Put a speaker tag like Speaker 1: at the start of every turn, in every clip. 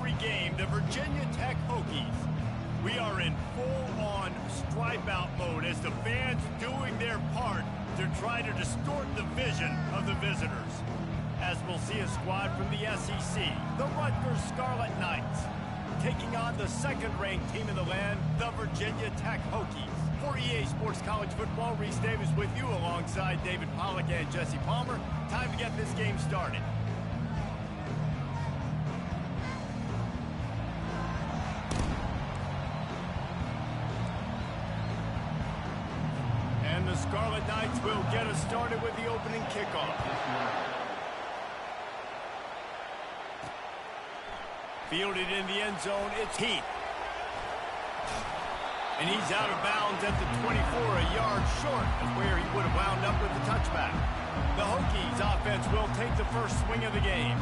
Speaker 1: every game, the Virginia Tech Hokies. We are in full-on stripe-out mode as the fans doing their part to try to distort the vision of the visitors. As we'll see a squad from the SEC, the Rutgers Scarlet Knights, taking on the second-ranked team in the land, the Virginia Tech Hokies. For EA Sports College Football, Reese Davis with you alongside David Pollack and Jesse Palmer. Time to get this game started. And the Scarlet Knights will get us started with the opening kickoff. Fielded in the end zone, it's Heath. And he's out of bounds at the 24, a yard short of where he would have wound up with the touchback. The Hokies offense will take the first swing of the game.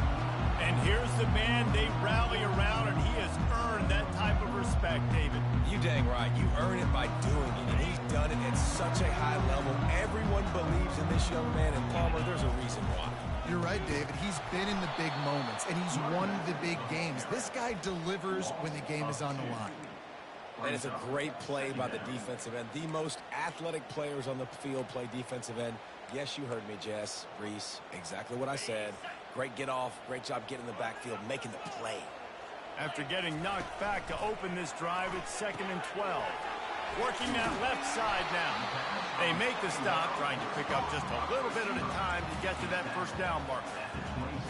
Speaker 1: And here's the man they rally around, and he has earned that type of respect, David.
Speaker 2: You dang right. You earn it by doing it, and he's done it at such a high level. Everyone believes in this young man, and Palmer, there's a reason why.
Speaker 3: You're right, David. He's been in the big moments, and he's won the big games. This guy delivers when the game is on the line.
Speaker 2: And it's a great play by the defensive end. The most athletic players on the field play defensive end. Yes, you heard me, Jess, Reese. Exactly what I said. Great get off. Great job getting in the backfield, making the play.
Speaker 1: After getting knocked back to open this drive, it's 2nd and 12. Working that left side now. They make the stop, trying to pick up just a little bit at a time to get to that first down marker.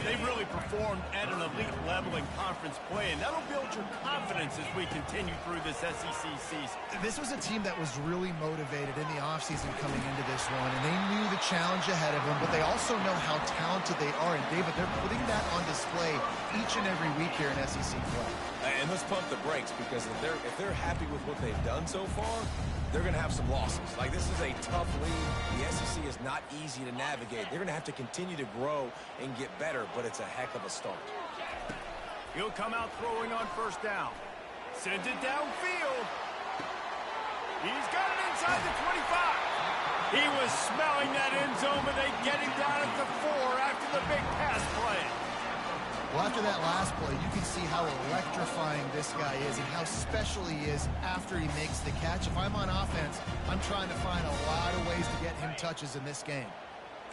Speaker 1: They've really performed at an elite level in conference play, and that'll build your confidence as we continue through this SEC season.
Speaker 3: This was a team that was really motivated in the offseason coming into this one, and they knew the challenge ahead of them, but they also know how talented they are. And, David, they're putting that on display each and every week here in SEC play.
Speaker 2: And let's pump the brakes, because if they're happy with what they've done so far, they're going to have some losses. Like, this is a tough league. The SEC is not easy to navigate. They're going to have to continue to grow and get better, but it's a heck of a start.
Speaker 1: He'll come out throwing on first down. Sends it downfield. He's got it inside the 25. He was smelling that end zone, but they get him down at the 4 after the big pass play.
Speaker 3: Well, after that last play, you can see how electrifying this guy is and how special he is after he makes the catch. If I'm on offense, I'm trying to find a lot of ways to get him touches in this game.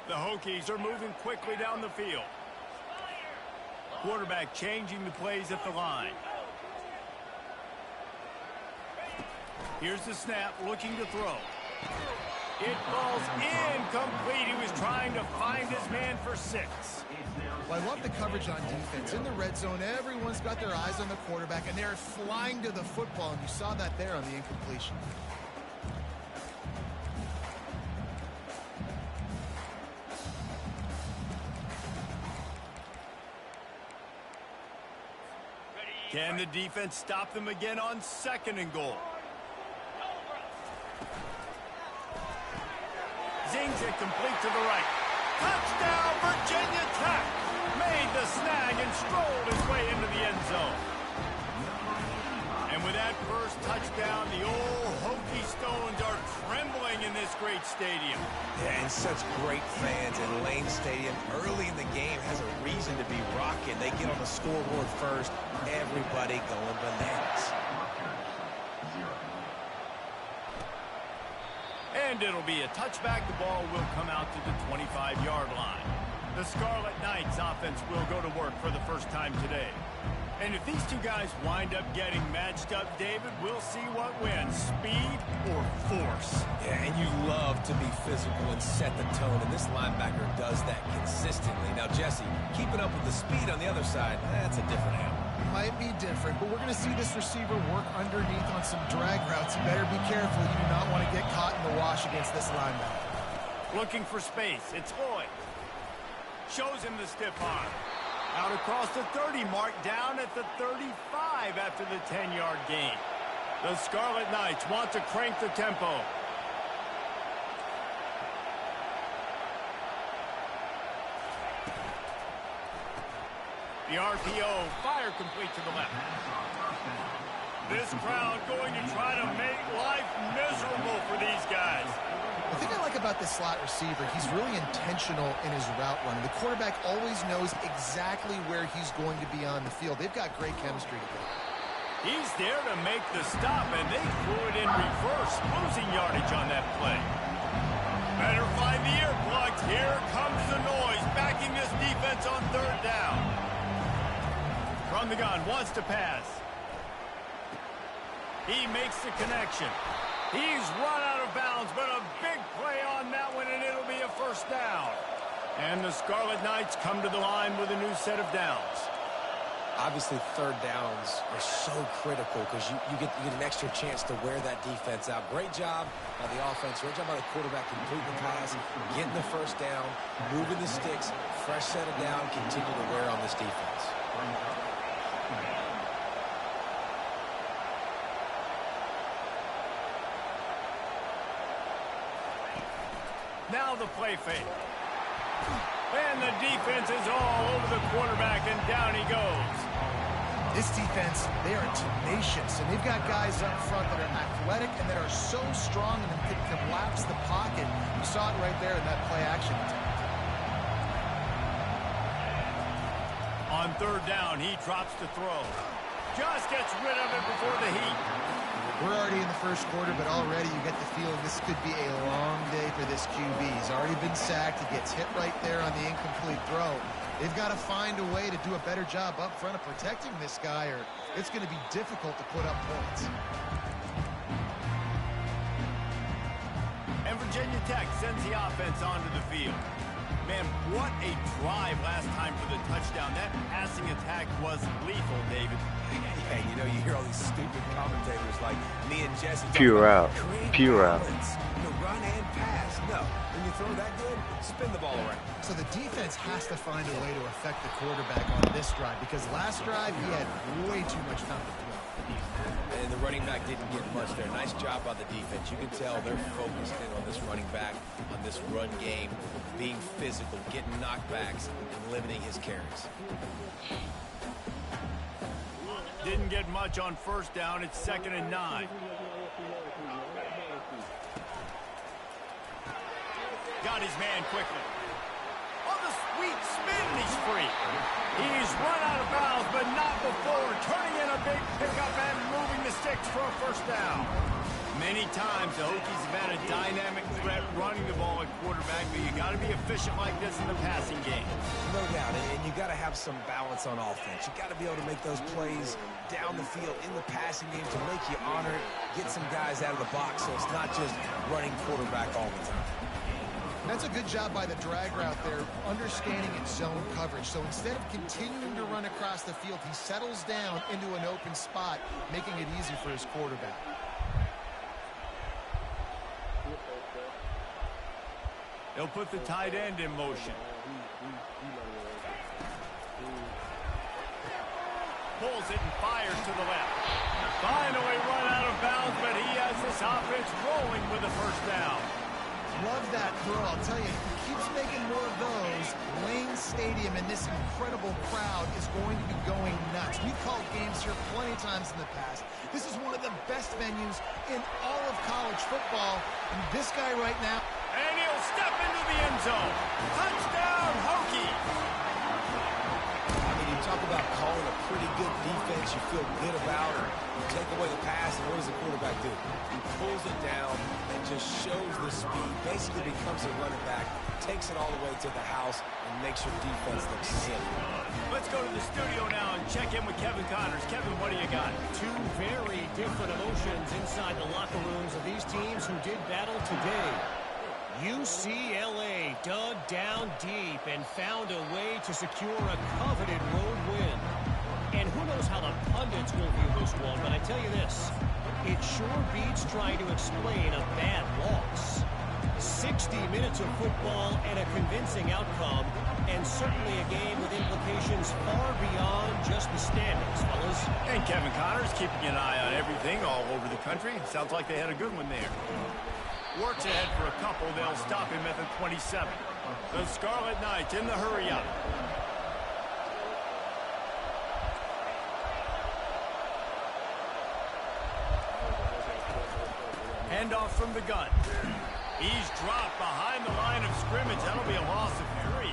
Speaker 1: The Hokies are moving quickly down the field. Quarterback changing the plays at the line. Here's the snap, looking to throw. It falls incomplete. He was trying to find his man for 6.
Speaker 3: Well, I love the coverage on defense. In the red zone, everyone's got their eyes on the quarterback, and they're flying to the football, and you saw that there on the incompletion.
Speaker 1: Can the defense stop them again on 2nd and goal? Zings it complete to the right. Touchdown, Virginia Tech! Made the snag and strolled his way into the end zone. And with that first touchdown, the old Hokie Stones are trembling in this great stadium.
Speaker 2: Yeah, and such great fans. And Lane Stadium early in the game has a reason to be rocking. They get on the scoreboard first. Everybody going bananas.
Speaker 1: And it'll be a touchback. The ball will come out to the 25-yard line. The Scarlet Knights offense will go to work for the first time today. And if these two guys wind up getting matched up, David, we'll see what wins, speed or force.
Speaker 2: Yeah, and you love to be physical and set the tone, and this linebacker does that consistently. Now, Jesse, keeping up with the speed on the other side, that's a different animal.
Speaker 3: Might be different, but we're going to see this receiver work underneath on some drag routes. You better be careful. You do not want to get caught in the wash against this linebacker.
Speaker 1: Looking for space. It's Hoy. Shows him the stiff arm. Out across the 30 mark, down at the 35 after the 10-yard gain. The Scarlet Knights want to crank the tempo. The RPO, fire complete to the left. This crowd going to try to make life miserable for these guys.
Speaker 3: The thing I like about this slot receiver, he's really intentional in his route running. The quarterback always knows exactly where he's going to be on the field. They've got great chemistry together.
Speaker 1: He's there to make the stop, and they threw it in reverse, losing yardage on that play. Better find the earplugs. Here comes the noise, backing this defense on third down. From the gun, wants to pass. He makes the connection. He's run out of bounds, but a big play on that one, and it'll be a first down. And the Scarlet Knights come to the line with a new set of downs.
Speaker 2: Obviously, third downs are so critical because you get an extra chance to wear that defense out. Great job by the offense. Great job by the quarterback completing the pass, getting the first down, moving the sticks, fresh set of down, continue to wear on this defense.
Speaker 1: Now the play fake. And the defense is all over the quarterback, and down he goes.
Speaker 3: This defense, they are tenacious, and they've got guys up front that are athletic and that are so strong and can collapse the pocket. You saw it right there in that play action attempt.
Speaker 1: On third down, he drops to throw. Just gets rid of it before the heat.
Speaker 3: We're already in the first quarter, but already you get the feeling this could be a long day for this QB. He's already been sacked. He gets hit right there on the incomplete throw. They've got to find a way to do a better job up front of protecting this guy, or it's going to be difficult to put up points.
Speaker 1: And Virginia Tech sends the offense onto the field. Man, what a drive last time for the touchdown. That passing attack was lethal, David.
Speaker 2: Hey, you know, you hear all these stupid commentators like me and Jesse.
Speaker 4: Pure out. Pure out.
Speaker 2: You run and pass. No. When you throw that good, spin the ball around.
Speaker 3: So the defense has to find a way to affect the quarterback on this drive, because last drive he had way too much time to throw.
Speaker 2: And the running back didn't get much there. Nice job by the defense. You can tell they're focused in on this running back, on this run game, being physical, getting knockbacks, and limiting his carries.
Speaker 1: Didn't get much on first down. It's 2nd and 9. Got his man quickly. On the sweet spin, he's free. He's run out of bounds, but not before. Turning in a big pickup and moving the sticks for a first down. Many times the Hokies have had a dynamic threat running the ball at quarterback, but you got to be efficient like this in the passing game.
Speaker 2: No doubt, and you got to have some balance on offense. You got to be able to make those plays down the field in the passing game to make you honor it, get some guys out of the box so it's not just running quarterback all the time.
Speaker 3: That's a good job by the drag route there, understanding its zone coverage. So instead of continuing to run across the field, he settles down into an open spot, making it easy for his quarterback.
Speaker 1: They'll put the tight end in motion. Pulls it and fires to the left. Finally run out of bounds, but he has this offense rolling with a first down.
Speaker 3: Love that throw. I'll tell you, if he keeps making more of those, Lane Stadium and this incredible crowd is going to be going nuts. We've called games here plenty of times in the past. This is one of the best venues in all of college football. And this guy right now...
Speaker 1: And he'll step into the end zone. Touchdown, Hokies!
Speaker 2: I mean, you talk about calling a pretty good defense you feel good about, or you take away the pass, and what does the quarterback do? He pulls it down and just shows the speed, basically becomes a running back, takes it all the way to the house, and makes your defense look silly.
Speaker 1: Let's go to the studio now and check in with Kevin Connors. Kevin, what do you got?
Speaker 5: Two very different emotions inside the locker rooms of these teams who did battle today. UCLA dug down deep and found a way to secure a coveted road win. And who knows how the pundits will view this one, but I tell you this, it sure beats trying to explain a bad loss. 60 minutes of football and a convincing outcome, and certainly a game with implications far beyond just the standings, fellas.
Speaker 1: And Kevin Connors keeping an eye on everything all over the country. Sounds like they had a good one there. Works ahead for a couple. They'll stop him at the 27. The Scarlet Knights in the hurry-up. handoff from the gun. He's dropped behind the line of scrimmage. That'll be a loss of 3.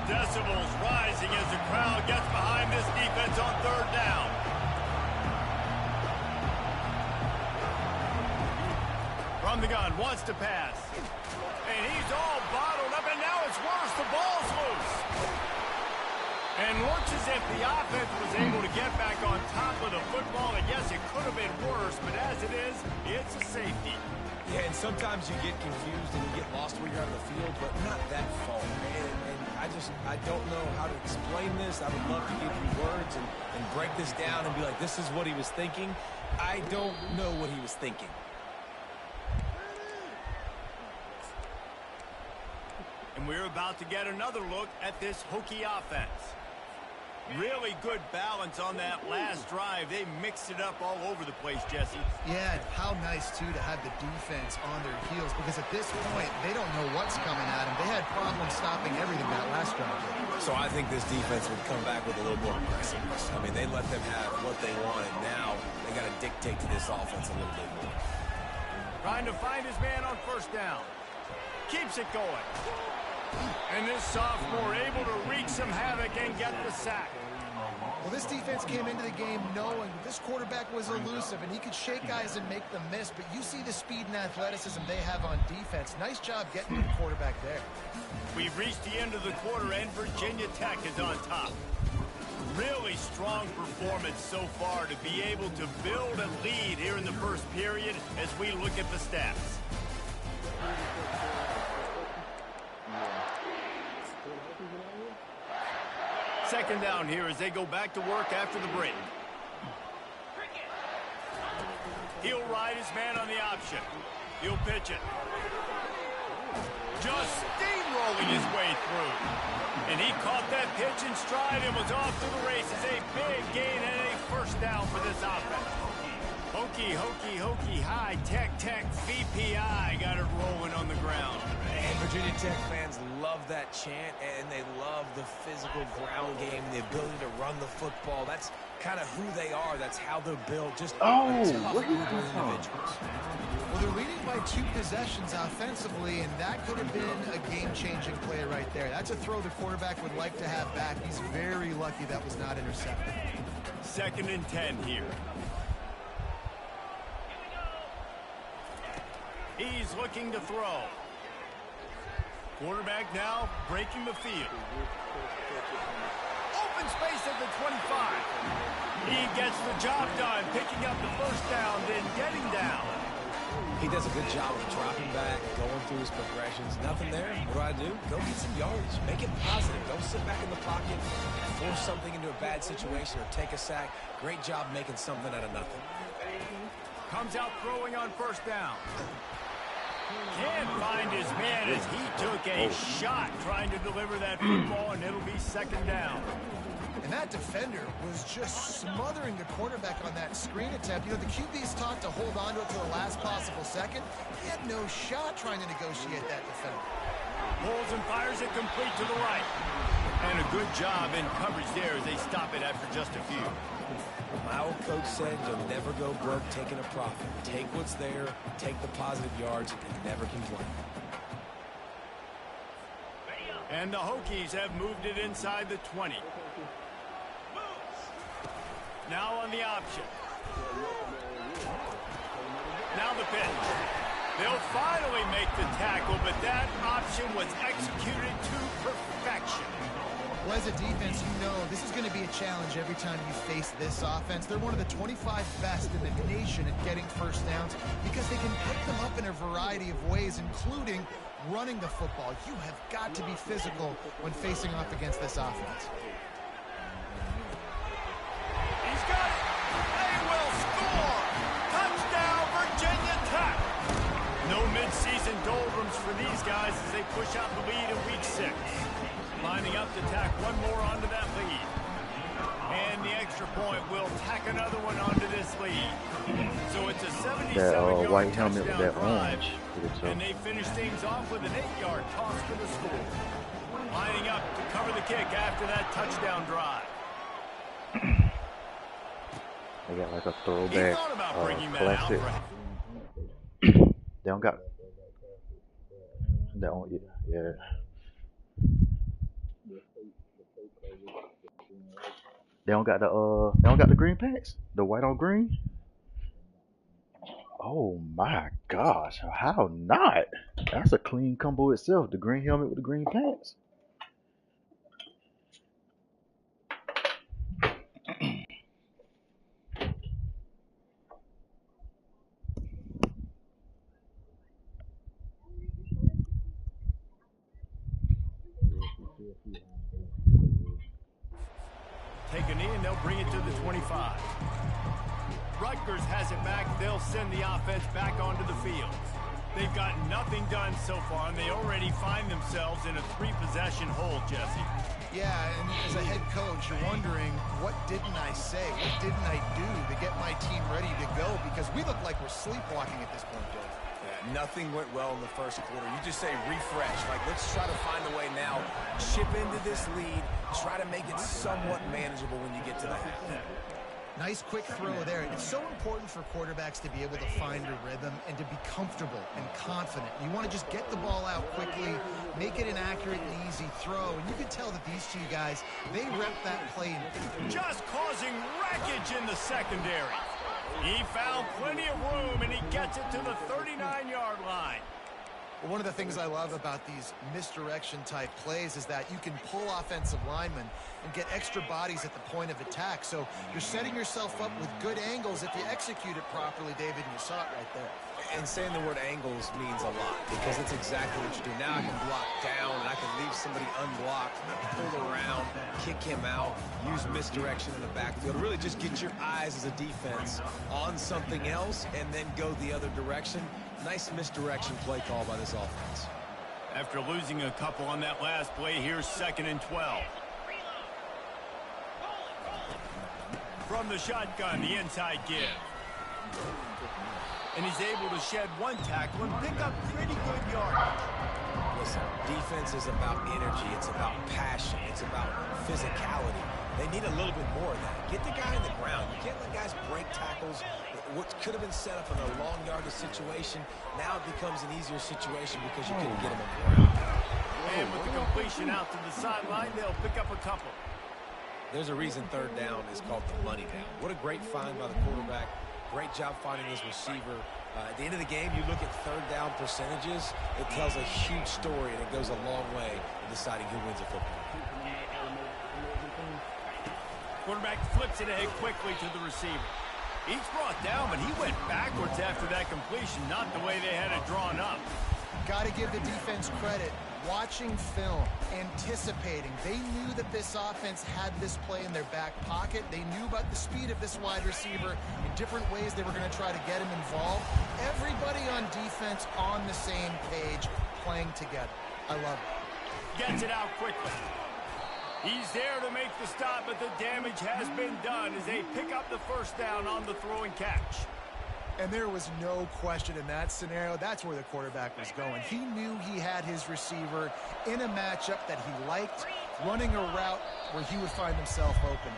Speaker 1: Decibels rising as the crowd gets behind this defense on 3rd down. From the gun, wants to pass. And he's all bottled up, and now it's worse. The ball's loose. And looks as if the offense was able to get back on top of the football. And yes, it could have been worse, but as it is, it's a safety.
Speaker 2: Yeah, and sometimes you get confused and you get lost when you're on the field, but not that far. And I don't know how to explain this. I would love to give you words and break this down and be like, this is what he was thinking. I don't know what he was thinking.
Speaker 1: And we're about to get another look at this Hokie offense. Really good balance on that last drive. They mixed it up all over the place, Jesse.
Speaker 3: Yeah, and how nice, too, to have the defense on their heels, because at this point, they don't know what's coming at them. They had problems stopping everything that last drive.
Speaker 2: So I think this defense would come back with a little more aggressiveness. I mean, they let them have what they wanted. Now they got to dictate to this offense a little bit more.
Speaker 1: Trying to find his man on 1st down. Keeps it going. And this sophomore able to wreak some havoc and get the sack.
Speaker 3: Well, this defense came into the game knowing this quarterback was elusive, and he could shake guys and make them miss, but you see the speed and athleticism they have on defense. Nice job getting to the quarterback there.
Speaker 1: We've reached the end of the quarter, and Virginia Tech is on top. Really strong performance so far to be able to build a lead here in the 1st period as we look at the stats. Second down here as they go back to work after the break. He'll ride his man on the option. He'll pitch it. Just steamrolling his way through. And he caught that pitch in stride and was off to the races. A big gain and a 1st down for this offense. Hokie, Hokie, Hokie, high, Tech, Tech, VPI got it rolling on the ground.
Speaker 2: And Virginia Tech fans love that chant, and they love the physical ground game, the ability to run the football. That's kind of who they are. That's how they're built. Just
Speaker 4: Oh,
Speaker 2: a tough
Speaker 4: where did
Speaker 2: group
Speaker 4: he
Speaker 2: of
Speaker 4: come
Speaker 2: individuals.
Speaker 3: Well, they're leading by 2 possessions offensively, and that could have been a game-changing play right there. That's a throw the quarterback would like to have back. He's very lucky that was not intercepted.
Speaker 1: 2nd and 10 here. He's looking to throw. Quarterback now breaking the field. Open space at the 25. He gets the job done, picking up the 1st down, then getting down.
Speaker 2: He does a good job of dropping back, going through his progressions. Nothing there. What do? Go get some yardage. Make it positive. Don't sit back in the pocket, force something into a bad situation, or take a sack. Great job making something out of nothing.
Speaker 1: Comes out throwing on 1st down. Can't find his man as he took a shot trying to deliver that football, and it'll be 2nd down.
Speaker 3: And that defender was just smothering the quarterback on that screen attempt. You know, the QB's taught to hold on to it to the last possible second. He had no shot trying to negotiate that defender.
Speaker 1: Pulls and fires it complete to the right. And a good job in coverage there as they stop it after just a few.
Speaker 2: My old coach said you'll never go broke taking a profit. Take what's there, take the positive yards, and never complain.
Speaker 1: And the Hokies have moved it inside the 20. Now on the option. Now the pitch. They'll finally make the tackle, but that option was executed to perfection.
Speaker 3: Well, as a defense, you know this is going to be a challenge every time you face this offense. They're one of the 25 best in the nation at getting 1st downs because they can pick them up in a variety of ways, including running the football. You have got to be physical when facing off against this offense.
Speaker 1: He's got it. They will score. Touchdown, Virginia Tech. No midseason doldrums for these guys as they push out the lead in week 6. Lining up to tack one more onto that lead. And the extra point will tack another one onto this lead. So it's a 77-yard
Speaker 4: That white helmet with
Speaker 1: touchdown
Speaker 4: that
Speaker 1: drive.
Speaker 4: orange.
Speaker 1: And they finish things off with an 8-yard toss for the score. Lining up to cover the kick after that touchdown drive.
Speaker 4: They got like a throwback classic. They don't got that on, yeah. They don't got the green pants, the white on green. Oh my gosh, how not? That's a clean combo itself. The green helmet with the green pants.
Speaker 1: Take a knee and they'll bring it to the 25. Rutgers has it back. They'll send the offense back onto the field. They've got nothing done so far, and they already find themselves in a 3-possession hole, Jesse.
Speaker 3: Yeah, and as a head coach, you're wondering, what didn't I say? What didn't I do to get my team ready to go? Because we look like we're sleepwalking at this point, Dave.
Speaker 2: Yeah, nothing went well in the first quarter. You just say refresh. Like, let's try to find a way now. Chip into this lead. Try to make it somewhat manageable when you get to the half.
Speaker 3: Nice quick throw there. It's so important for quarterbacks to be able to find a rhythm and to be comfortable and confident. You want to just get the ball out quickly, make it an accurate and easy throw. And you can tell that these two guys, they rep that play.
Speaker 1: Just causing wreckage in the secondary. He found plenty of room, and he gets it to the 39-yard line.
Speaker 3: Well, one of the things I love about these misdirection-type plays is that you can pull offensive linemen and get extra bodies at the point of attack. So you're setting yourself up with good angles if you execute it properly, David, and you saw it right there.
Speaker 2: And saying the word angles means a lot because it's exactly what you do. Now I can block down, and I can leave somebody unblocked, pull around, kick him out, use misdirection in the backfield. Really just get your eyes as a defense on something else and then go the other direction. Nice misdirection play call by this offense.
Speaker 1: After losing a couple on that last play, here's 2nd and 12. From the shotgun, the inside give. And he's able to shed one tackle and pick up pretty good yardage.
Speaker 2: Listen, defense is about energy. It's about passion. It's about physicality. They need a little bit more of that. Get the guy in the ground. You can't let guys break tackles. What could have been set up in a long yardage situation, now it becomes an easier situation because you couldn't get him on the ground.
Speaker 1: And with the completion out to the sideline, they'll pick up a couple.
Speaker 2: There's a reason 3rd down is called the money down. What a great find by the quarterback. Great job finding his receiver. At the end of the game, you look at 3rd down percentages. It tells a huge story, and it goes a long way in deciding who wins a football game.
Speaker 1: Quarterback flips it ahead quickly to the receiver. He's brought down, but he went backwards after that completion, not the way they had it drawn up.
Speaker 3: Got to give the defense credit. Watching film, anticipating. They knew that this offense had this play in their back pocket. They knew about the speed of this wide receiver. In different ways, they were going to try to get him involved. Everybody on defense on the same page, playing together. I love it.
Speaker 1: Gets it out quickly. He's there to make the stop, but the damage has been done as they pick up the 1st down on the throw and catch.
Speaker 3: And there was no question in that scenario. That's where the quarterback was going. He knew he had his receiver in a matchup that he liked, running a route where he would find himself open.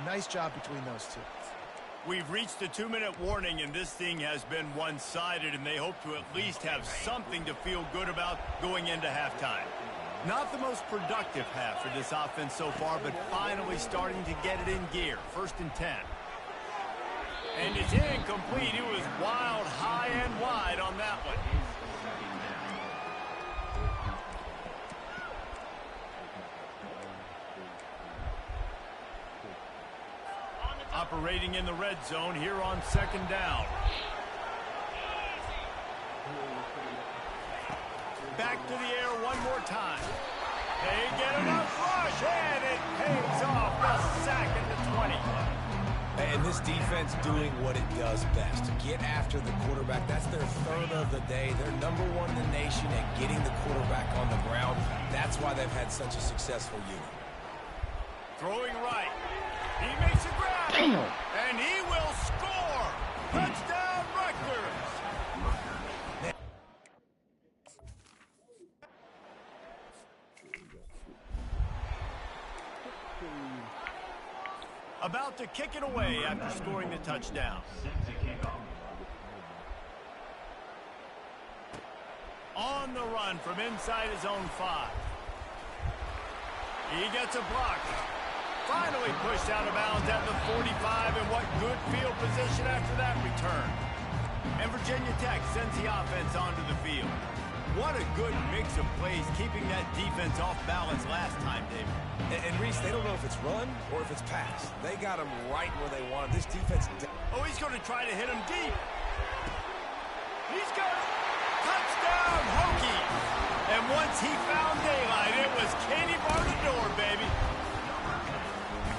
Speaker 3: Nice job between those two.
Speaker 1: We've reached the 2-minute warning, and this thing has been one-sided, and they hope to at least have something to feel good about going into halftime. Not the most productive half for this offense so far, but finally starting to get it in gear. 1st and 10. And it's incomplete. It was wild, high and wide on that one. Operating in the red zone here on 2nd down. Back to the air one more time. They get enough rush, and it pays off. The sack at the 20.
Speaker 2: And this defense doing what it does best. Get after the quarterback. That's their 3rd of the day. They're #1 in the nation at getting the quarterback on the ground. That's why they've had such a successful unit.
Speaker 1: Throwing right. He makes a grab.
Speaker 4: Damn.
Speaker 1: And he will score. Touchdown, Rutgers. About to kick it away after scoring the touchdown. On the run from inside his own 5. He gets a block. Finally pushed out of bounds at the 45, and what good field position after that return. And Virginia Tech sends the offense onto the field. What a good mix of plays, keeping that defense off balance last time, David.
Speaker 2: And Reese, they don't know if it's run or if it's pass. They got him right where they want him. This defense...
Speaker 1: Oh, he's going to try to hit him deep. He's got it. Touchdown, Hokies. And once he found daylight, it was Katie bar the door, baby.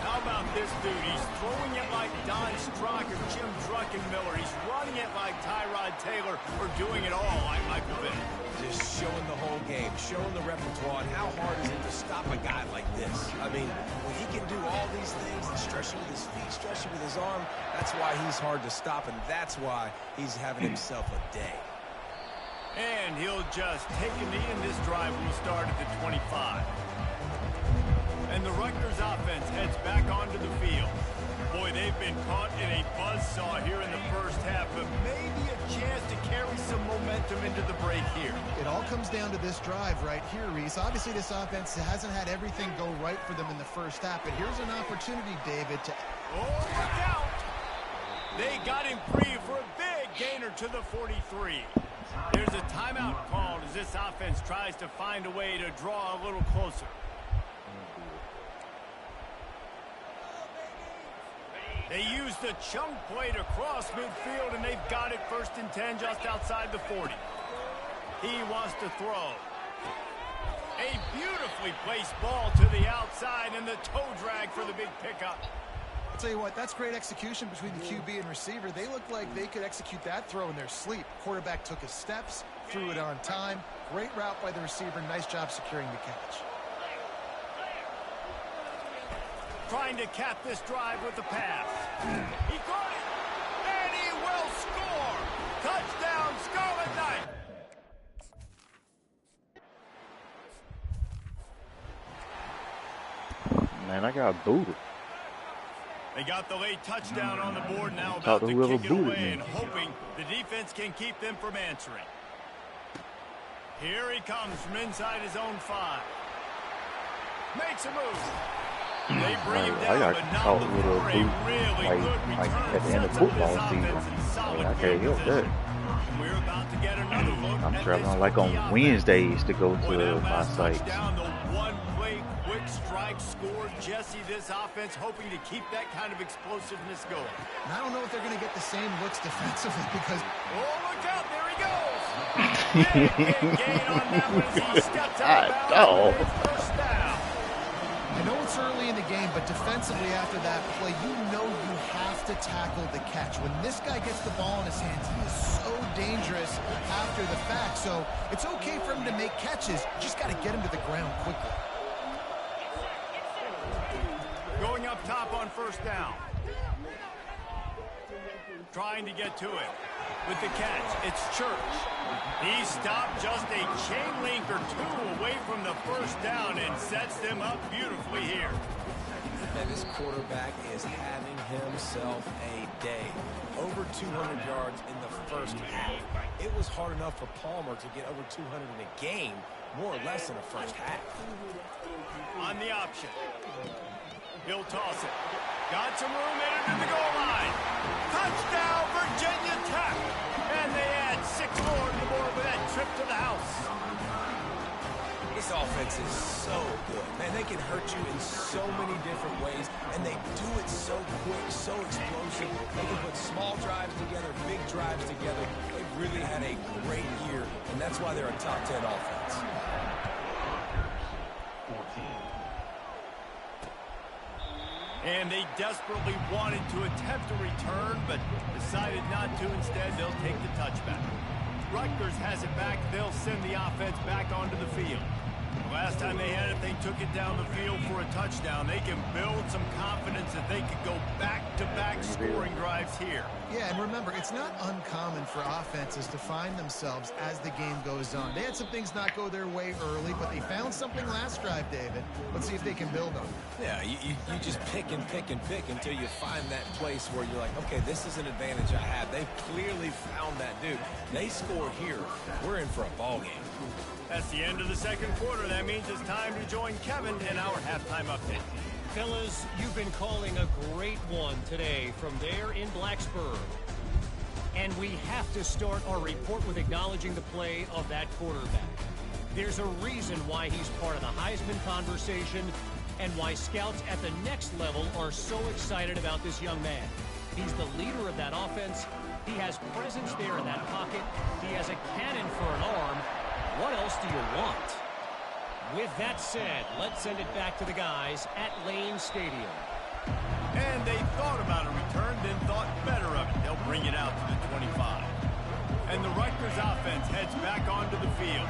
Speaker 1: How about this dude? He's throwing it like Don Strock or Jim Druckenmiller. He's running it like Tyrod Taylor, or doing it all like Michael Vick.
Speaker 2: Just showing the whole game, showing the repertoire, and how hard is it to stop a guy like this? I mean, when he can do all these things, and stretching with his feet, stretching with his arm, that's why he's hard to stop, and that's why he's having himself a day.
Speaker 1: And he'll just take a knee, and this drive will start at the 25. And the Rutgers offense heads back onto the field. Boy, they've been caught in a buzzsaw here in the first half, but maybe a chance to carry some momentum into the break here.
Speaker 3: It all comes down to this drive right here, Reese. Obviously, this offense hasn't had everything go right for them in the first half, but here's an opportunity, David, to...
Speaker 1: Oh, look out! They got him free for a big gainer to the 43. There's a timeout called as this offense tries to find a way to draw a little closer. They used the chunk play to cross midfield, and they've got it 1st and 10 just outside the 40. He wants to throw. A beautifully placed ball to the outside, and the toe drag for the big pickup.
Speaker 3: I'll tell you what, that's great execution between the QB and receiver. They look like they could execute that throw in their sleep. Quarterback took his steps, threw it on time. Great route by the receiver. Nice job securing the catch.
Speaker 1: Trying to cap this drive with the pass. He caught it, and he will score. Touchdown, Scarlet Knight.
Speaker 4: Man, I got booted.
Speaker 1: They got the late touchdown on the board, now
Speaker 4: Thought
Speaker 1: about to
Speaker 4: whoever
Speaker 1: kick it
Speaker 4: booted
Speaker 1: away
Speaker 4: me.
Speaker 1: and hoping the defense can keep them from answering. Here he comes from inside his own 5. Makes a move. They bring him
Speaker 4: I
Speaker 1: down,
Speaker 4: got
Speaker 1: but not
Speaker 4: caught
Speaker 1: before
Speaker 4: with a
Speaker 1: a
Speaker 4: boot
Speaker 1: really
Speaker 4: like
Speaker 1: good return.
Speaker 4: at the end of
Speaker 1: Sets up
Speaker 4: football
Speaker 1: this
Speaker 4: season.
Speaker 1: offense in solid
Speaker 4: I can't
Speaker 1: field
Speaker 4: help that.
Speaker 1: position. We're about to get another look
Speaker 4: I'm
Speaker 1: at
Speaker 4: traveling
Speaker 1: this
Speaker 4: like on
Speaker 1: rookie offense.
Speaker 4: Wednesdays to go
Speaker 1: Boy, that
Speaker 4: to my
Speaker 1: last
Speaker 4: sites.
Speaker 1: touchdown, the one-play quick strike scored. Jesse, this offense hoping to keep that kind of explosiveness going.
Speaker 3: And I don't know if they're going to get the same looks defensively because...
Speaker 1: Oh, look out. There he goes. Big gain on that one as he steps out of bounds for his first down.
Speaker 3: I know it's early in the game, but defensively after that play, you know you have to tackle the catch. When this guy gets the ball in his hands, he is so dangerous after the fact. So it's okay for him to make catches. Just got to get him to the ground quickly.
Speaker 1: Going up top on 1st down. Trying to get to it. With the catch, it's Church. He stopped just a chain link or 2 away from the 1st down and sets them up beautifully here.
Speaker 2: And this quarterback is having himself a day. Over 200 yards in the first half. It was hard enough for Palmer to get over 200 in a game, more or less in the first half.
Speaker 1: On the option. He'll toss it. Got some room into the goal line. Touchdown, Virginia Tech. And they add 6 more to the board with that trip to the house.
Speaker 2: This offense is so good. Man, they can hurt you in so many different ways, and they do it so quick, so explosive. They can put small drives together, big drives together. They've really had a great year, and that's why they're a top 10 offense.
Speaker 1: And they desperately wanted to attempt a return, but decided not to. Instead, they'll take the touchback. Rutgers has it back. They'll send the offense back onto the field. Last time they had it, they took it down the field for a touchdown. They can build some confidence that they could go back-to-back scoring drives here.
Speaker 3: Yeah, and remember, it's not uncommon for offenses to find themselves as the game goes on. They had some things not go their way early, but they found something last drive, David. Let's see if they can build on it.
Speaker 2: Yeah, you just pick and pick and pick until you find that place where you're like, okay, this is an advantage I have. They've clearly found that dude. They score here. We're in for a ball game.
Speaker 1: That's the end of the second quarter. That means it's time to join Kevin in our halftime update.
Speaker 5: Fellas, you've been calling a great one today from there in Blacksburg. And we have to start our report with acknowledging the play of that quarterback. There's a reason why he's part of the Heisman conversation and why scouts at the next level are so excited about this young man. He's the leader of that offense. He has presence there in that pocket. He has a cannon for an arm. What else do you want? With that said, let's send it back to the guys at Lane Stadium.
Speaker 1: And they thought about a return, then thought better of it. They'll bring it out to the 25. And the Rutgers offense heads back onto the field.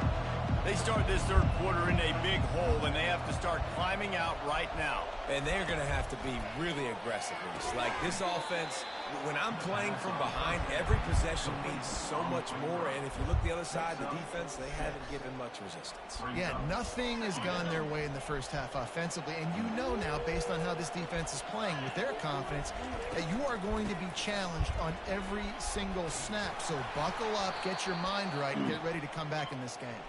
Speaker 1: They start this third quarter in a big hole, and they have to start climbing out right now.
Speaker 2: And they're going to have to be really aggressive. Like this offense, when I'm playing from behind, every possession means so much more. And if you look the other side, the defense, they haven't given much resistance.
Speaker 3: Yeah, nothing has gone their way in the first half offensively. And you know now, based on how this defense is playing with their confidence, that you are going to be challenged on every single snap. So buckle up, get your mind right, and get ready to come back in this game.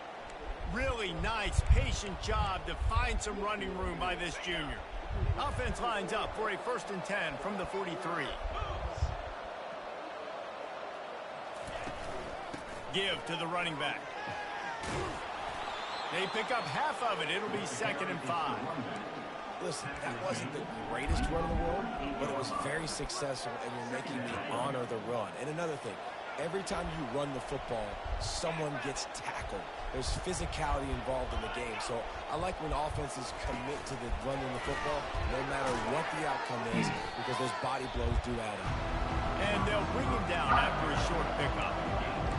Speaker 1: Really nice, patient job to find some running room by this junior. Offense lines up for a 1st and 10 from the 43. Give to the running back. They pick up half of it. It'll be 2nd and 5.
Speaker 2: Listen, that wasn't the greatest run in the world, but it was very successful, and you're making me honor the run. And another thing, every time you run the football, someone gets tackled. There's physicality involved in the game. So I like when offenses commit to the running the football, no matter what the outcome is, because those body blows do add up.
Speaker 1: And they'll bring him down after a short pickup.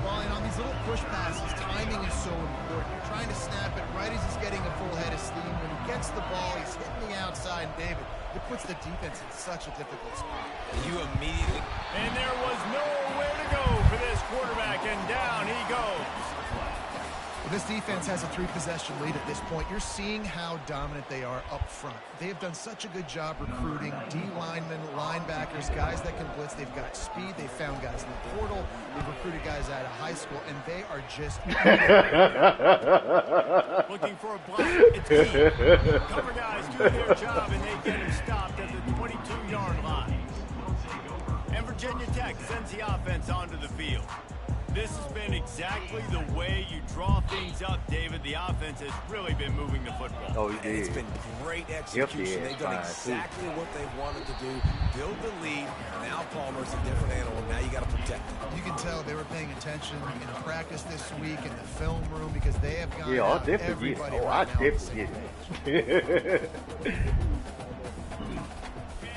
Speaker 3: Well, and on these little push passes, timing is so important. You're trying to snap it right as he's getting a full head of steam. When he gets the ball, he's hitting the outside, and David, it puts the defense in such a difficult spot.
Speaker 2: And you immediately...
Speaker 1: And there was nowhere to go for this quarterback, and down he goes.
Speaker 3: Well, this defense has a 3-possession lead at this point. You're seeing how dominant they are up front. They have done such a good job recruiting D linemen, linebackers, guys that can blitz. They've got speed. They've found guys in the portal. They've recruited guys out of high school, and they are just
Speaker 1: looking for a block. It's key. Cover guys do their job, and they get him stopped at the 22-yard line. And Virginia Tech sends the offense onto the field. This has been exactly the way you draw things up, David. The offense has really been moving the football.
Speaker 4: Oh, he did.
Speaker 2: It's been great execution. They've done exactly what they wanted to do. Build the lead. Now Palmer's a different animal. Now you got to protect him.
Speaker 3: You can tell they were paying attention in practice this week in the film room because they have gone
Speaker 4: yeah,
Speaker 3: out
Speaker 4: I definitely
Speaker 3: everybody
Speaker 4: get it. Oh,
Speaker 3: right
Speaker 4: I
Speaker 3: now
Speaker 4: definitely get it.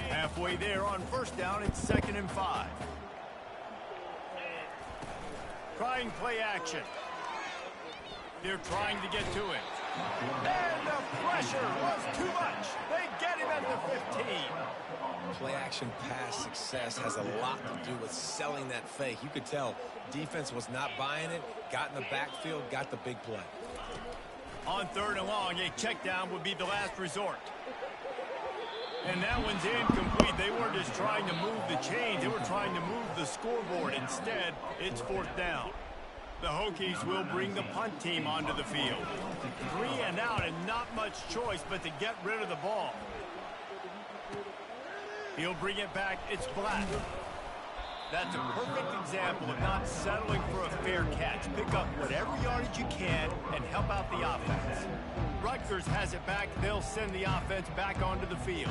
Speaker 1: Halfway there on 1st down, it's 2nd and 5. Trying play action. They're trying to get to him. And the pressure was too much. They get him at the 15.
Speaker 2: Play action pass success has a lot to do with selling that fake. You could tell defense was not buying it, got in the backfield, got the big play.
Speaker 1: On 3rd and long, a check down would be the last resort. And that one's incomplete. They weren't just trying to move the chains. They were trying to move the scoreboard. Instead, it's 4th down. The Hokies will bring the punt team onto the field. 3 and out and not much choice but to get rid of the ball. He'll bring it back. It's Black. That's a perfect example of not settling for a fair catch. Pick up whatever yardage you can and help out the offense. Rutgers has it back. They'll send the offense back onto the field.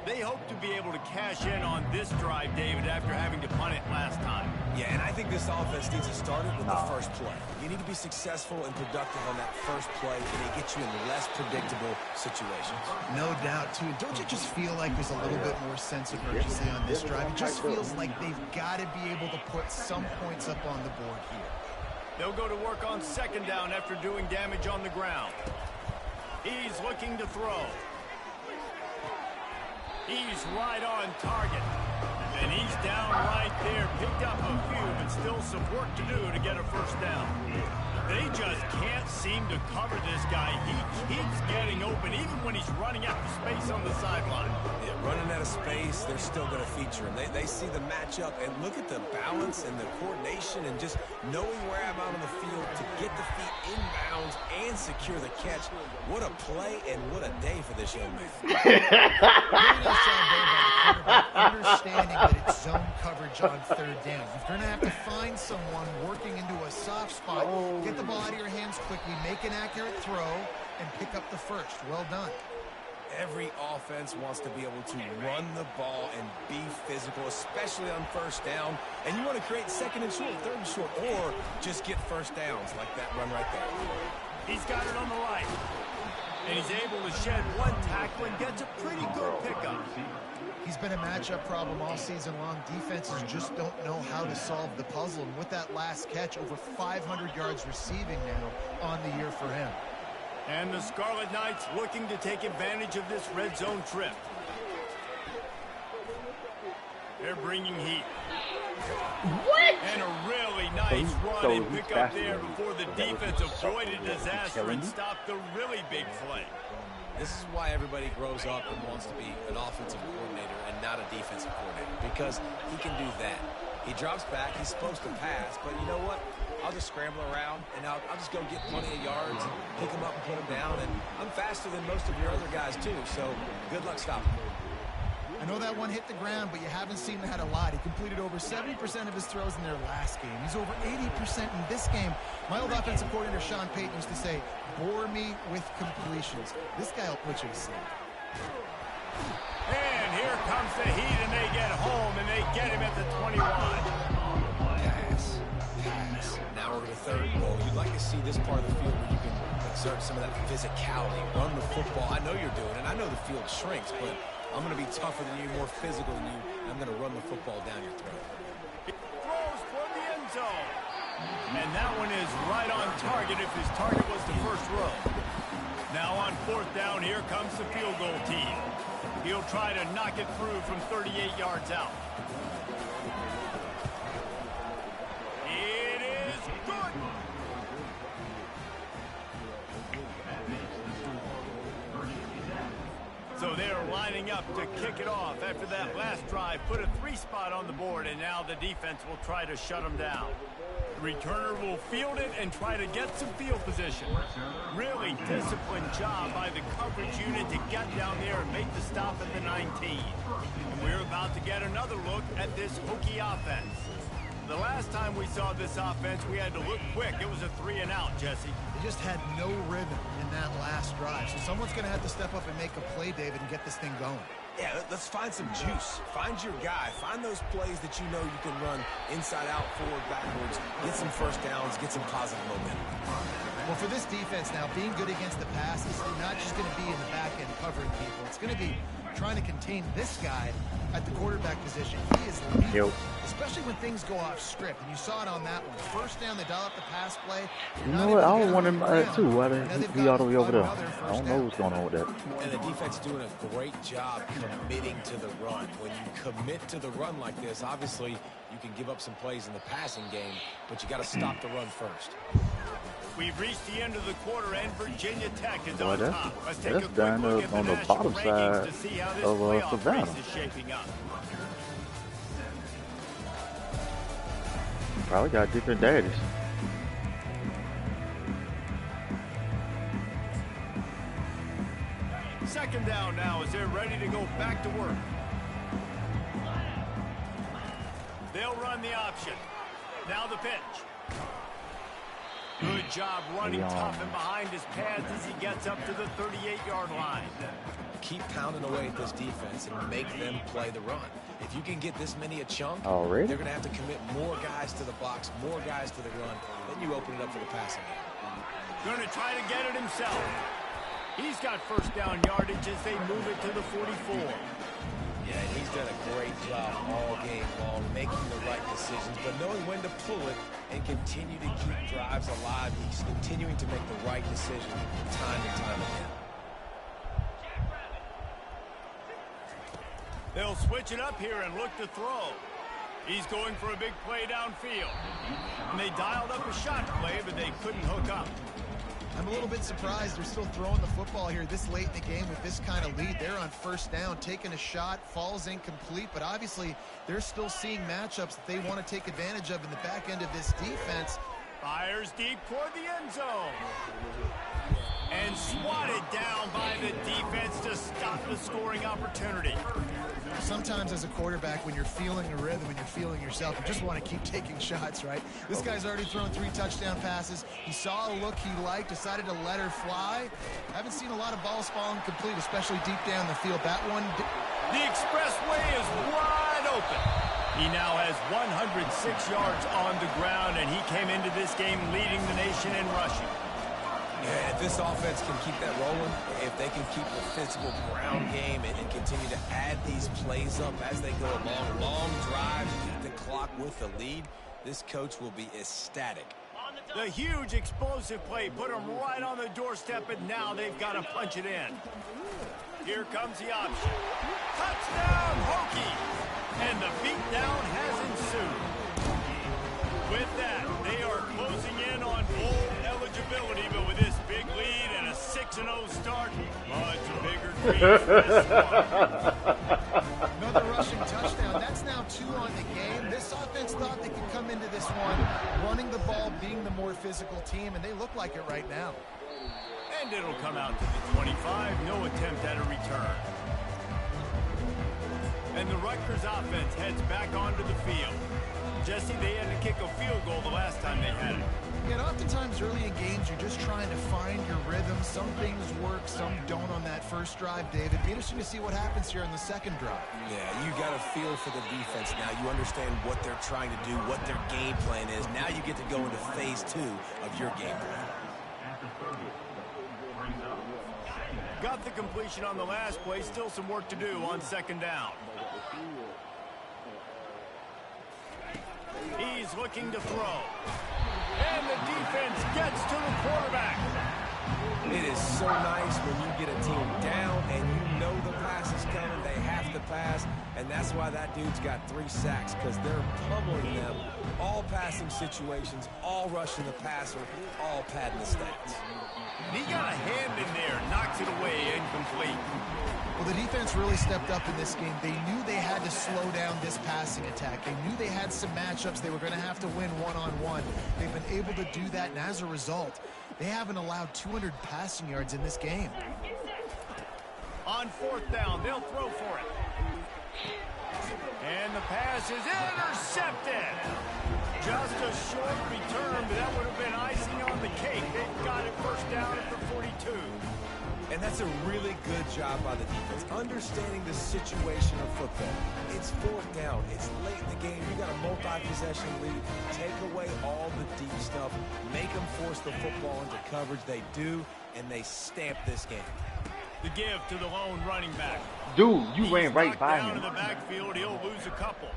Speaker 1: They hope to be able to cash in on this drive, David, after having to punt it last time.
Speaker 2: Yeah, and I think this offense needs to start it with the first play. You need to be successful and productive on that first play, and it gets you in less predictable situations.
Speaker 3: No doubt, too. Don't you just feel like there's a little bit more sense of urgency on this drive? It just feels like they've got to be able to put some points up on the board here.
Speaker 1: They'll go to work on 2nd down after doing damage on the ground. He's looking to throw. He's right on target. And he's down right there. Picked up a few, but still some work to do to get a first down. They just can't seem to cover this guy. He keeps getting open, even when he's running out of space on the sideline.
Speaker 2: Yeah, running out of space, they're still going to feature him. They see the matchup, and look at the balance and the coordination and just knowing where I'm out on the field to get the feet inbounds and secure the catch. What a play and what a day for this young man.
Speaker 3: Really nice job there by the quarterback, understanding that it's zone coverage on third down. You're going to have to find someone working into a soft spot, get the ball out of your hands quickly, make an accurate throw, and pick up the first. Well done.
Speaker 2: Every offense wants to be able to run the ball and be physical, especially on first down. And you want to create second and short, third and short, or just get first downs like that run right there.
Speaker 1: He's got it on the right. And he's able to shed one tackle and gets a pretty good pickup.
Speaker 3: He's been a matchup problem all season long. Defenses just don't know how to solve the puzzle. And with that last catch, over 500 yards receiving now on the year for him.
Speaker 1: And the Scarlet Knights looking to take advantage of this red zone trip. They're bringing heat.
Speaker 4: What?
Speaker 1: And a really nice run and pick up there before the defense avoided disaster and stopped the really big play.
Speaker 2: This is why everybody grows up and wants to be an offensive coordinator and not a defensive coordinator, because he can do that. He drops back, he's supposed to pass, but you know what? I'll just scramble around, and I'll just go get plenty of yards, and pick him up and put him down, and I'm faster than most of your other guys, too, so good luck stopping him.
Speaker 3: I know that one hit the ground, but you haven't seen that a lot. He completed over 70% of his throws in their last game. He's over 80% in this game. My old offensive coordinator, Sean Payton, used to say, bore me with completions. This guy will put you to sleep.
Speaker 1: And here comes the heat, and they get home, and they get him at the 21.
Speaker 2: Pass. Now we're to third and goal. You'd like to see this part of the field where you can exert some of that physicality, run the football. I know you're doing it. I know the field shrinks, but I'm going to be tougher than you, more physical than you. I'm going to run the football down your throat.
Speaker 1: He throws toward the end zone. And that one is right on target if his target was the first row. Now on fourth down, here comes the field goal team. He'll try to knock it through from 38 yards out. It is good. So they're lining up to kick it off after that last drive. Put a 3-spot on the board, and now the defense will try to shut them down. The returner will field it and try to get some field position. Really disciplined job by the coverage unit to get down there and make the stop at the 19. And we're about to get another look at this Hokie offense. The last time we saw this offense, we had to look quick. It was a 3-and-out, Jesse.
Speaker 3: They just had no rhythm in that last drive. So someone's going to have to step up and make a play, David, and get this thing going.
Speaker 2: Yeah, let's find some juice. Find your guy. Find those plays that you know you can run inside out, forward, backwards. Get some first downs. Get some positive momentum.
Speaker 3: Well, for this defense now, being good against the pass is not just going to be in the back end covering people. It's going to be trying to contain this guy at the quarterback position. He is lethal, especially when things go off script. And you saw it on that one. First down, they dial up the pass play.
Speaker 4: You know what? I was wondering about that too. Why didn't he all the way over there? I don't know what's going on with that.
Speaker 2: And the defense is doing a great job committing to the run. When you commit to the run like this, obviously you can give up some plays in the passing game, but you got to stop the run first.
Speaker 1: We've reached the end of the quarter, and Virginia Tech is
Speaker 4: Boy,
Speaker 1: on top. Let's take a quick
Speaker 4: down
Speaker 1: look at
Speaker 4: on the
Speaker 1: national
Speaker 4: bottom
Speaker 1: rankings
Speaker 4: side
Speaker 1: to see how this
Speaker 4: of
Speaker 1: playoff
Speaker 4: Savannah.
Speaker 1: race is shaping up.
Speaker 4: Probably got different daddies.
Speaker 1: Second down now as they're ready to go back to work. They'll run the option. Now the pitch. Good job running tough and behind his pads as he gets up to the 38-yard line.
Speaker 2: Keep pounding away at this defense and make them play the run. If you can get this many a chunk,
Speaker 4: Already?
Speaker 2: they're going to have to commit more guys to the box, more guys to the run. Then you open it up for the passing game.
Speaker 1: Going to try to get it himself. He's got first down yardage as they move it to the 44.
Speaker 2: Yeah, and he's done a great job all game long, making the right decisions, but knowing when to pull it and continue to keep drives alive. He's continuing to make the right decision time and time again.
Speaker 1: They'll switch it up here and look to throw. He's going for a big play downfield. And they dialed up a shot play, but they couldn't hook up.
Speaker 3: I'm a little bit surprised they're still throwing the football here this late in the game with this kind of lead. They're on first down, taking a shot, falls incomplete, but obviously they're still seeing matchups that they want to take advantage of in the back end of this defense.
Speaker 1: Fires deep toward the end zone. And swatted down by the defense to stop the scoring opportunity.
Speaker 3: Sometimes as a quarterback, when you're feeling a rhythm and you're feeling yourself, you just want to keep taking shots, right? This guy's already thrown 3 touchdown passes. He saw a look he liked, decided to let her fly. Haven't seen a lot of balls falling complete, especially deep down the field. That one...
Speaker 1: The expressway is wide open. He now has 106 yards on the ground, and he came into this game leading the nation in rushing.
Speaker 2: Yeah, if this offense can keep that rolling, if they can keep the physical ground game and continue to add these plays up as they go along, long drives, keep the clock with the lead, this coach will be ecstatic.
Speaker 1: The huge explosive play put them right on the doorstep, and now they've got to punch it in. Here comes the option. Touchdown, Hokies! And the beatdown has ensued. With that, they are closing in on bowl eligibility, but with this big lead and a 6-0 start, much bigger dreams for this one.
Speaker 3: Another rushing touchdown. That's now 2 on the game. This offense thought they could come into this one running the ball, being the more physical team, and they look like it right now.
Speaker 1: And it'll come out to the 25. No attempt at a return. And the Rutgers offense heads back onto the field. Jesse, they had to kick a field goal the last time they had it.
Speaker 3: And oftentimes early in games, you're just trying to find your rhythm. Some things work, some don't on that first drive, David. Be interesting to see what happens here in the second drive.
Speaker 2: Yeah, you got a feel for the defense now. You understand what they're trying to do, what their game plan is. Now you get to go into phase 2 of your game plan.
Speaker 1: Got the completion on the last play. Still some work to do on second down. He's looking to throw. And the defense gets to the quarterback.
Speaker 2: It is so nice when you get a team down and you know the pass is coming. They have to pass, and that's why that dude's got 3 sacks, because they're pummeling them. All passing situations, all rushing the passer, all padding the stats.
Speaker 1: He got a hand in there, knocks it away, incomplete.
Speaker 3: Well, the defense really stepped up in this game. They knew they had to slow down this passing attack. They knew they had some matchups they were going to have to win one-on-one. They've been able to do that, and as a result, they haven't allowed 200 passing yards in this game.
Speaker 1: On fourth down, they'll throw for it. And the pass is intercepted. Just a short return, but that would have been icing on the cake. They've got it first down at the 42.
Speaker 2: And that's a really good job by the defense, understanding the situation of football. It's fourth down. It's late in the game. You got a multi-possession lead. Take away all the deep stuff. Make them force the football into coverage. They do, and they stamp this game.
Speaker 1: The give to the lone running back.
Speaker 4: Dude, you ran right by
Speaker 1: down
Speaker 4: him.
Speaker 1: in the backfield. He'll lose a couple.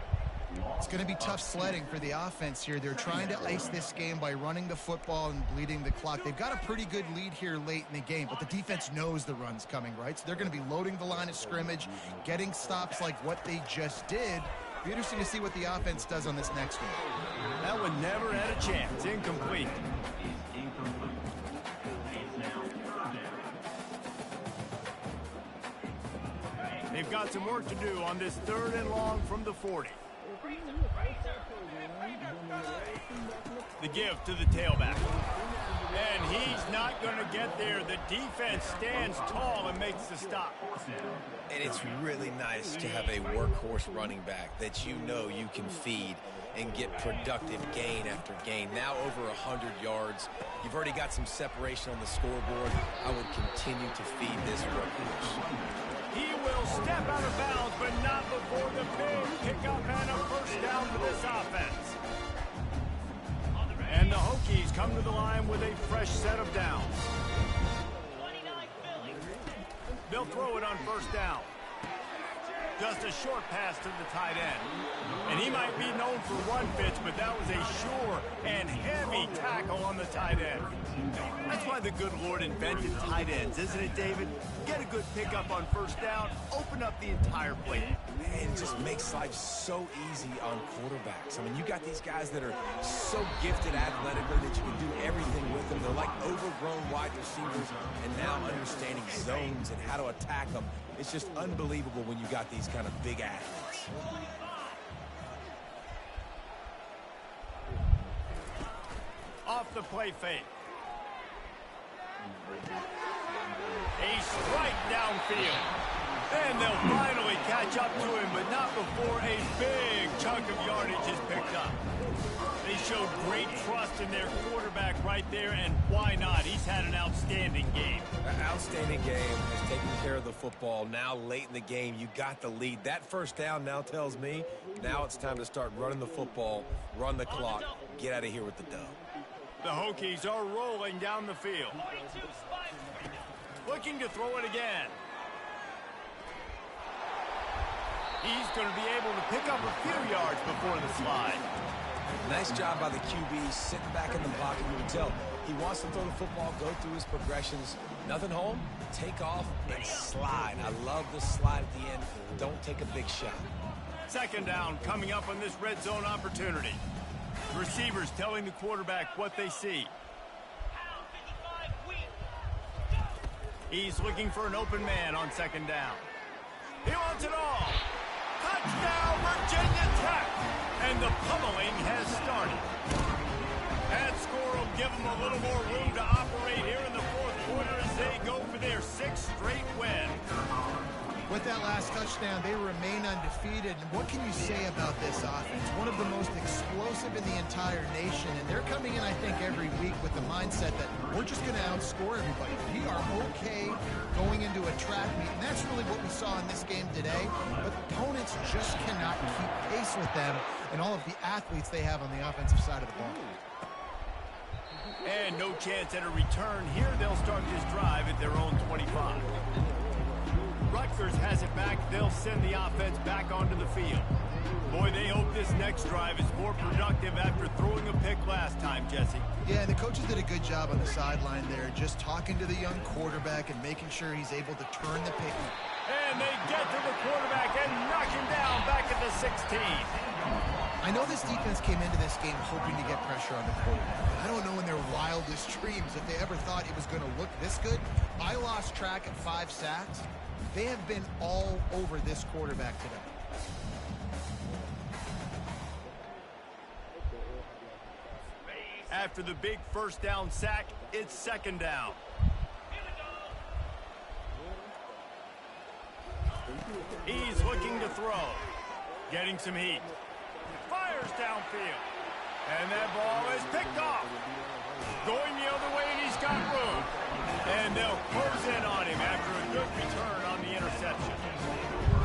Speaker 3: It's going to be tough sledding for the offense here. They're trying to ice this game by running the football and bleeding the clock. They've got a pretty good lead here late in the game, but the defense knows the run's coming, right? So they're going to be loading the line of scrimmage, getting stops like what they just did. Be interesting to see what the offense does on this next one.
Speaker 1: That one never had a chance. Incomplete. They've got some work to do on this third and long from the 40. The give to the tailback. And he's not going to get there. The defense stands tall and makes the stop.
Speaker 2: And it's really nice to have a workhorse running back that you know you can feed and get productive gain after gain. Now over 100 yards. You've already got some separation on the scoreboard. I would continue to feed this workhorse.
Speaker 1: He will step out of bounds, but not before the big pickup and a first down for this offense. And the Hokies come to the line with a fresh set of downs. They'll throw it on first down. Just a short pass to the tight end. And he might be known for run fits, but that was a sure and heavy tackle on the tight end. That's why the good Lord invented tight ends, isn't it, David? Get a good pickup on first down, open up the entire play.
Speaker 2: Man, it just makes life so easy on quarterbacks. I mean, you got these guys that are so gifted athletically that you can do everything with them. They're like overgrown wide receivers, and now understanding zones and how to attack them. It's just unbelievable when you got these kind of big athletes.
Speaker 1: Off the play fake. A strike downfield. And they'll finally catch up to him, but not before a big chunk of yardage is picked up. They showed great trust in their quarterback right there, and why not? He's had an outstanding game.
Speaker 2: An outstanding game, has taken care of the football. Now late in the game, you got the lead. That first down now tells me now it's time to start running the football, run the clock, get out of here with the dub.
Speaker 1: The Hokies are rolling down the field. Looking to throw it again. He's going to be able to pick up a few yards before the slide.
Speaker 2: Nice job by the QB, sitting back in the pocket. You can tell he wants to throw the football, go through his progressions. Nothing home, take off, and slide. I love the slide at the end. Don't take a big shot.
Speaker 1: Second down coming up on this red zone opportunity. Receivers telling the quarterback what they see. He's looking for an open man on second down. He wants it all. Touchdown, Virginia Tech! And the pummeling has started. That score will give them a little more room to operate here in the fourth quarter as they go for their sixth straight win.
Speaker 3: With that last touchdown, they remain undefeated. And what can you say about this offense? One of the most explosive in the entire nation. And they're coming in, I think, every week with the mindset that we're just going to outscore everybody. We are okay going into a track meet. And that's really what we saw in this game today. But opponents just cannot keep pace with them and all of the athletes they have on the offensive side of the ball.
Speaker 1: And no chance at a return here. They'll start this drive at their own 25. Rutgers has it back. They'll send the offense back onto the field. Boy, they hope this next drive is more productive after throwing a pick last time, Jesse.
Speaker 3: Yeah, and the coaches did a good job on the sideline there, just talking to the young quarterback and making sure he's able to turn the pick.
Speaker 1: And they get to the quarterback and knock him down back at the 16.
Speaker 3: I know this defense came into this game hoping to get pressure on the quarterback. I don't know in their wildest dreams if they ever thought it was going to look this good. I lost track at 5 sacks. They have been all over this quarterback today.
Speaker 1: After the big first down sack, it's second down. He's looking to throw. Getting some heat. Fires downfield. And that ball is picked off. Going the other way, and he's got room. And they'll close in on him after a good return on the interception.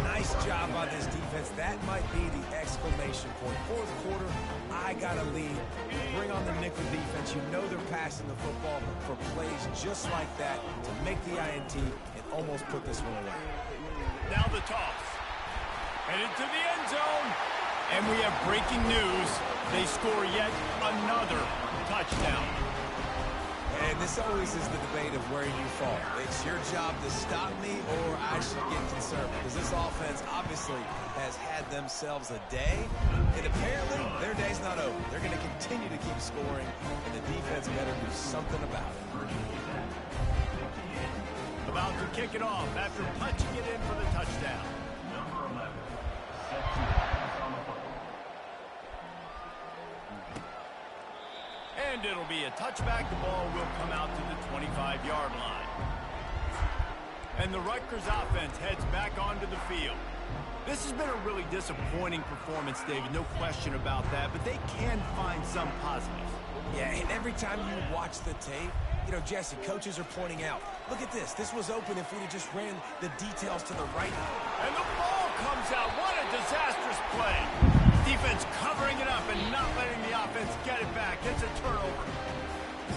Speaker 2: Nice job by this defense. That might be the exclamation point. Fourth quarter, I got a lead. Bring on the nickel defense. You know they're passing the football for plays just like that to make the INT and almost put this one away.
Speaker 1: Now the toss. And into the end zone. And we have breaking news. They score yet another touchdown.
Speaker 2: And this always is the debate of where you fall. It's your job to stop me or I should get concerned. Because this offense obviously has had themselves a day. And apparently their day's not over. They're going to continue to keep scoring. And the defense better do something about it.
Speaker 1: About to kick it off after punching it in for the touchdown. And it'll be a touchback. The ball will come out to the 25-yard line. And the Rutgers offense heads back onto the field. This has been a really disappointing performance, David. No question about that. But they can find some positives.
Speaker 2: Yeah, and every time you watch the tape, you know, Jesse, coaches are pointing out, look at this. This was open if we'd have just ran the details to the right.
Speaker 1: And the ball comes out. What a disastrous play. Defense covering it up and not letting the offense get it back. It's a turnover.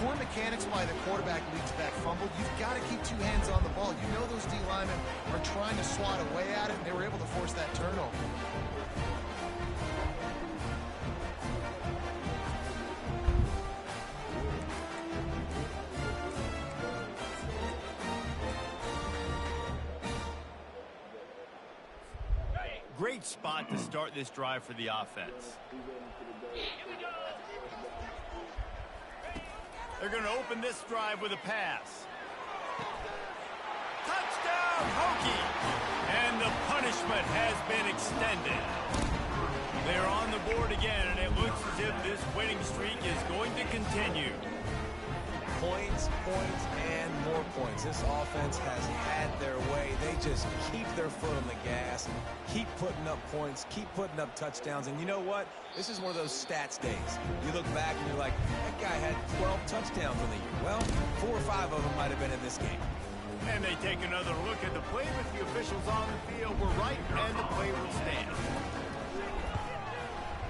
Speaker 3: Poor mechanics by the quarterback leads that fumble. You've got to keep 2 hands on the ball. You know those D linemen are trying to swat away at it, and they were able to force that turnover.
Speaker 1: great spot to start this drive for the offense. They're going to open this drive with a pass. Touchdown, Hokie! And the punishment has been extended. They're on the board again, and it looks as if this winning streak is going to continue.
Speaker 2: Points, points, and more points. This offense has had their way. They just keep their foot on the gas, keep putting up points, keep putting up touchdowns. And you know what? This is one of those stats days. You look back and you're like, that guy had 12 touchdowns in the year. Well, 4 or 5 of them might have been in this game.
Speaker 1: And they take another look at the play, but the officials on the field were right, and the play will stand.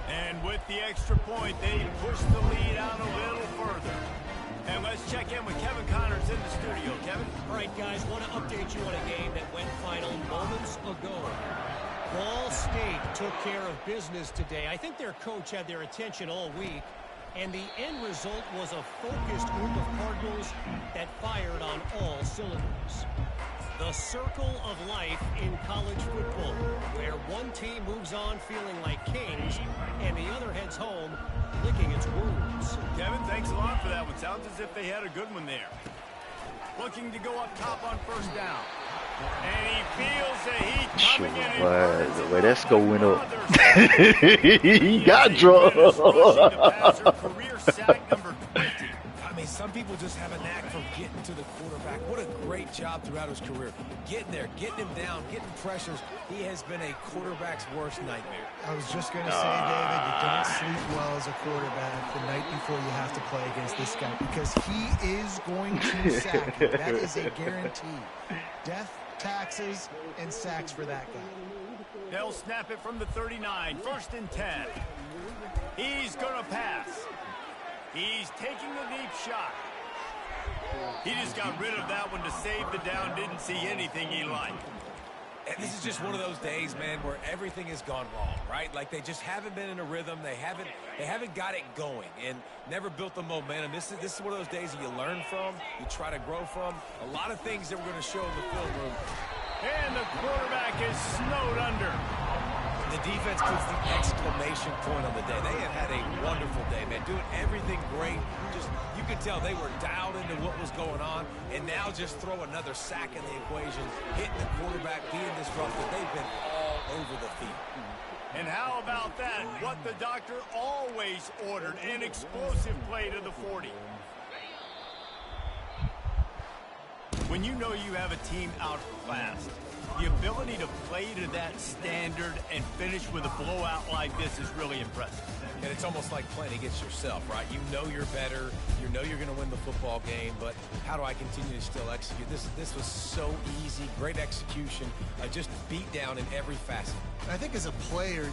Speaker 1: And with the extra point, they push the lead out a little further. And let's check in with Kevin Connors in the studio. Kevin?
Speaker 5: All right, guys, want to update you on a game that went final moments ago. Ball State took care of business today. I think their coach had their attention all week, and the end result was a focused group of Cardinals that fired on all cylinders. The circle of life in college football, where one team moves on feeling like kings, and the other heads home licking its wounds.
Speaker 1: Kevin, thanks a lot for that one. Sounds as if they had a good one there. Looking to go up top on first down. And he feels the heat coming in.
Speaker 4: The way that score went up. He got drunk.
Speaker 1: Career sack number 20.
Speaker 2: I mean, some people just have a knack for getting to the quarterback. What a great job throughout his career. Getting there, getting him down, getting pressures. He has been a quarterback's worst nightmare.
Speaker 3: I was just going to say, David, you don't sleep well as a quarterback the night before you have to play against this guy, because he is going to sack you. That is a guarantee. Death, taxes, and sacks for that guy.
Speaker 1: They'll snap it from the 39. 1st and 10. He's going to pass. He's taking a deep shot. He just got rid of that one to save the down. Didn't see anything he liked.
Speaker 2: And this is just one of those days, man, where everything has gone wrong, right? Like they just haven't been in a rhythm. They haven't got it going and never built the momentum. This is one of those days that you learn from, you try to grow from. A lot of things that we're going to show in the film room.
Speaker 1: And the quarterback is snowed under.
Speaker 2: The defense puts the exclamation point on the day. They have had a wonderful day, man. Doing everything great. Just, you could tell they were dialed into what was going on. And now just throw another sack in the equation, hitting the quarterback, being disruptive. They've been all over the field.
Speaker 1: And how about that? What the doctor always ordered, an explosive play to the 40. When you know you have a team outclassed, the ability to play to that standard and finish with a blowout like this is really impressive.
Speaker 2: And it's almost like playing against yourself, right? You know you're better. You know you're going to win the football game, but how do I continue to still execute? This was so easy, great execution, just beat down in every facet.
Speaker 3: I think as a player,